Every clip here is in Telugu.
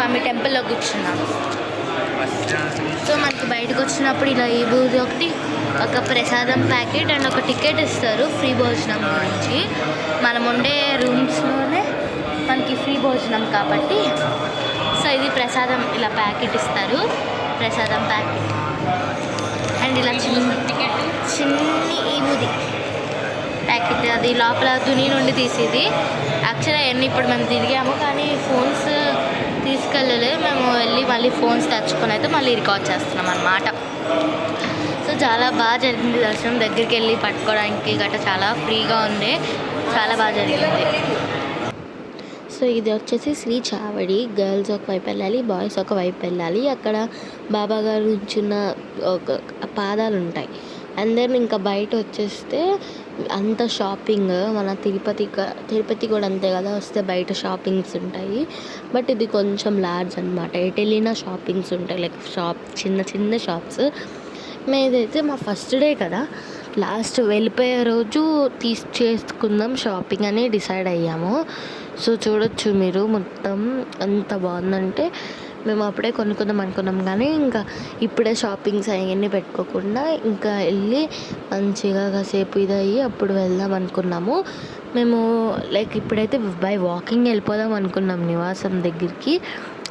స్వామి టెంపుల్లో కూర్చున్నాము. సో మనకి బయటకు వచ్చినప్పుడు ఇలా ఈ బూది ఒకటి, ఒక ప్రసాదం ప్యాకెట్ అండ్ ఒక టికెట్ ఇస్తారు ఫ్రీ భోజనం గురించి. మనం ఉండే రూమ్స్లోనే మనకి ఫ్రీ భోజనం కాబట్టి సో ఇది ప్రసాదం ఇలా ప్యాకెట్ ఇస్తారు, ప్రసాదం ప్యాకెట్ అండ్ ఇలా చిన్ని ఈ బూది ప్యాకెట్. అది లోపల తుని నుండి తీసేది. యాక్చువల్గా ఎన్ని ఇప్పుడు మేము తిరిగాము కానీ ఫోన్స్ తీసుకెళ్ళలేదు. మేము వెళ్ళి మళ్ళీ ఫోన్స్ తెచ్చుకొని అయితే మళ్ళీ రికార్డ్ చేస్తున్నాం అన్నమాట. సో చాలా బాగా జరిగింది దర్శనం. దగ్గరికి వెళ్ళి పట్టుకోవడానికి గట్రా చాలా ఫ్రీగా ఉండే, చాలా బాగా జరిగింది. సో ఇది వచ్చేసి శ్రీ చావడి. గర్ల్స్ ఒకవైపు వెళ్ళాలి, బాయ్స్ ఒకవైపు వెళ్ళాలి. అక్కడ బాబా గారు ఉంచిన ఒక పాదాలు ఉంటాయి. అందరిని ఇంకా బయట వచ్చేస్తే అంత షాపింగ్, మన తిరుపతి కూడా అంతే కదా, వస్తే బయట షాపింగ్స్ ఉంటాయి. బట్ ఇది కొంచెం లార్జ్ అనమాట. ఎటు వెళ్ళినా షాపింగ్స్ ఉంటాయి, లైక్ చిన్న షాప్స్. మేదైతే మా ఫస్ట్ డే కదా, లాస్ట్ వెళ్ళిపోయే రోజు చేసుకుందాం షాపింగ్ అని డిసైడ్ అయ్యాము. సో చూడొచ్చు మీరు, మొత్తం ఎంత బాగుందంటే మేము అప్పుడే కొనుక్కుందాం అనుకున్నాం కానీ ఇంకా ఇప్పుడే షాపింగ్స్ అవన్నీ పెట్టుకోకుండా ఇంకా వెళ్ళి మంచిగా కాసేపు ఇది అయ్యి అప్పుడు వెళ్దాం అనుకున్నాము. మేము లైక్ ఇప్పుడైతే బై వాకింగ్ వెళ్ళిపోదాం అనుకున్నాం నివాసం దగ్గరికి.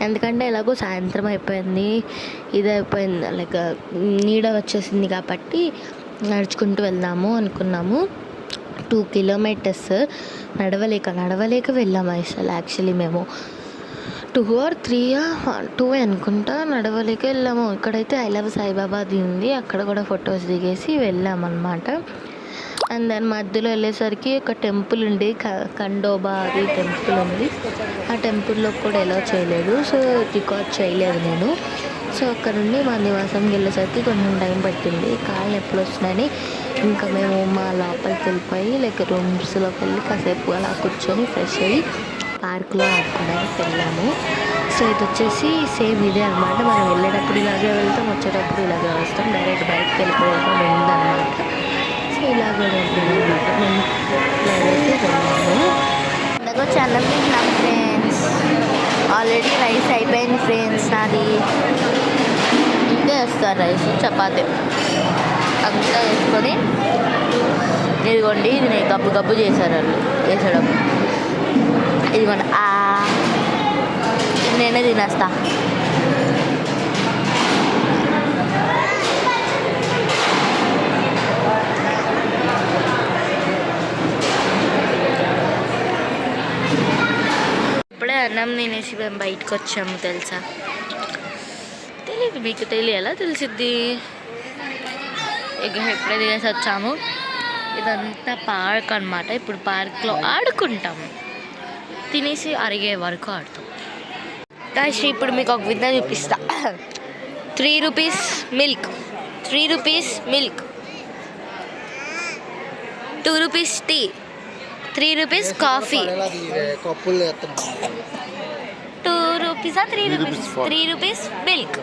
ఎందుకంటే ఎలాగో సాయంత్రం అయిపోయింది, ఇది అయిపోయింది, లైక్ నీడ వచ్చేసింది కాబట్టి నడుచుకుంటూ వెళ్దాము అనుకున్నాము. 2 kilometers నడవలేక వెళ్ళాము అసలు. యాక్చువల్లీ మేము 2 or 3 అనుకుంటా నడవలేక వెళ్ళాము. ఇక్కడైతే ఐ లవ్ సాయిబాబాది ఉంది, అక్కడ కూడా ఫొటోస్ దిగేసి వెళ్ళామన్నమాట. అండ్ దాని మధ్యలో వెళ్ళేసరికి ఒక టెంపుల్ ఉంది, ఖండోబా అది టెంపుల్ ఉంది. ఆ టెంపుల్లో కూడా ఎలా చేయలేదు, సో రికార్డ్ చేయలేదు నేను. సో అక్కడ నుండి మా నివాసంకి వెళ్ళేసరికి కొంచెం టైం పట్టింది, కాళ్ళు ఎప్పుడు వస్తున్నాయని ఇంకా మేము మా లోపలికి వెళ్ళిపోయి లైక్ రూమ్స్లోకి వెళ్ళి కాసేపు అలా కూర్చొని ఫ్రెష్ అయ్యి పార్క్లో ఆడుకోవడానికి వెళ్ళాము. సో ఇది వచ్చేసి సేమ్ ఇదే అనమాట. మనం వెళ్ళేటప్పుడు ఇలాగే వెళ్తాం, వచ్చేటప్పుడు ఇలాగే వస్తాం, డైరెక్ట్ బయటకు వెళ్ళిపోవడం ఉందన్నమాట. సో ఇలాగే అనమాట. మేము ఇలాగైతే వెళ్ళాము. అలాగే చాలా తింటున్నాం ఫ్రెండ్స్. ఆల్రెడీ రైస్ అయిపోయింది ఫ్రెండ్స్ నాది. ఇంకా వేస్తారు రైస్, చపాతీ అంతా వేసుకొని ఇదిగోండి. ఇది నేను గబ్బు చేశారు వాళ్ళు వేసడం. ఇదిగోండి నేనే తినేస్తా. ఇప్పుడే అన్నం తినేసి మేము బయటకు వచ్చాము తెలుసా. తెలియదు మీకు, తెలియాలా, తెలిసిద్ది. ఇక ఎప్పుడే తినేసి వచ్చాము. ఇదంతా పార్క్ అనమాట. ఇప్పుడు పార్క్లో ఆడుకుంటాము, తినేసి అరిగే వరకు ఆడుతాం. కాశీ ఇప్పుడు మీకు ఒక విధంగా చూపిస్తా. 3 rupees milk, 3 rupees milk, 2 rupees tea, 3 rupees coffee. 2 rupees 3 rupees, 3 rupees milk,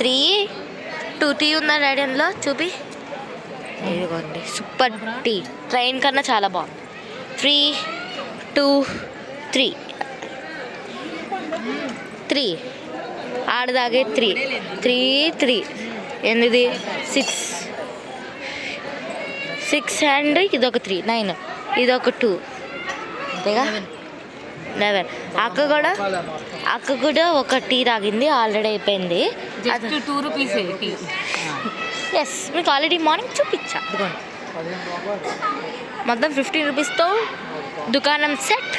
2 tea ఉందా డాడీ అందులో చూపి. ఇదిగోండి సూపర్ టీ, ట్రైన్ కన్నా చాలా బాగుంది. 3 2 3 ఆడదాగే 3 ఎనిమిది 6 అండ్ ఇదొక 3 9, ఇదొక 2 అంతేగా 11. అక్క కూడా ఒక టీ తాగింది, ఆల్రెడీ అయిపోయింది. 2 rupees టీ. ఎస్, మీకు ఆల్రెడీ మార్నింగ్ చూపించా. మొత్తం 15 రూపీస్తో దుకాణం సెట్.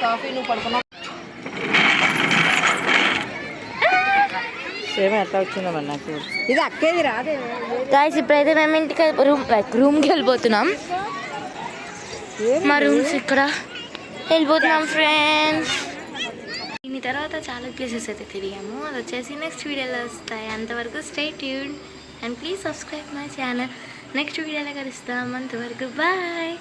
కాఫీ నువ్వు పడుకున్నావు సేమ్ ఎట్లా వచ్చిందమ్మా నాకు. ఇది అక్కేది రాదే గాయస్. ఇప్పుడైతే మేము ఇంటికి రూమ్కి వెళ్ళిపోతున్నాం. మా రూమ్స్ ఇక్కడ వెళ్ళిపోతున్నాం ఫ్రెండ్స్. దీని తర్వాత చాలా ప్లేసెస్ అయితే తిరిగాము, అది వచ్చేసి నెక్స్ట్ వీడియోలో వస్తాయి. అంతవరకు stay tuned and please subscribe my channel. Next వీడియోలో కలుస్తాం. అంతవరకు బాయ్.